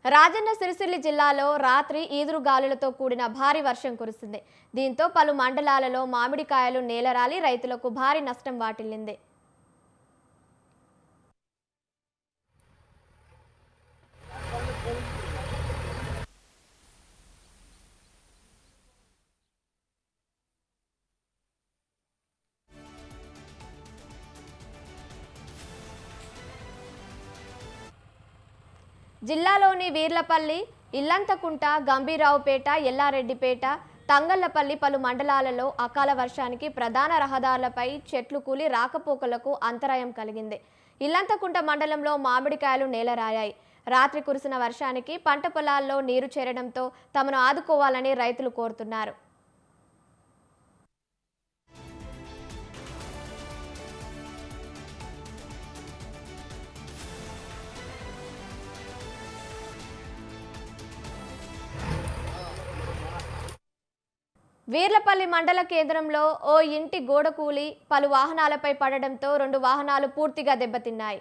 రాజన్న సిరిసిల్ల జిల్లాలో రాత్రి ఈదురుగాలులతో కూడిన భారీ వర్షం కురిసింది. దీంతో పలు మండలాలలో మామిడికాయలు నేలరాలి రైతులకు భారీ నష్టం వాటిల్లింది. జిల్లాలోని వీర్లపల్లి, ఇల్లంతకుంట, గంభీరావుపేట, ఎల్లారెడ్డిపేట, తంగళ్లపల్లి పలు మండలాలలో అకాల వర్షానికి ప్రధాన రహదారులపై చెట్లు కూలి రాకపోకలకు అంతరాయం కలిగింది. ఇల్లంతకుంట మండలంలో మామిడికాయలు నేలరాయాయి. రాత్రి కురిసిన వర్షానికి పంట పొలాల్లో నీరు చేరడంతో తమను ఆదుకోవాలని రైతులు కోరుతున్నారు. వీర్లపల్లి మండల కేంద్రంలో ఓ ఇంటి గోడ కూలి పలు వాహనాలపై పడడంతో 2 వాహనాలు పూర్తిగా దెబ్బతిన్నాయి.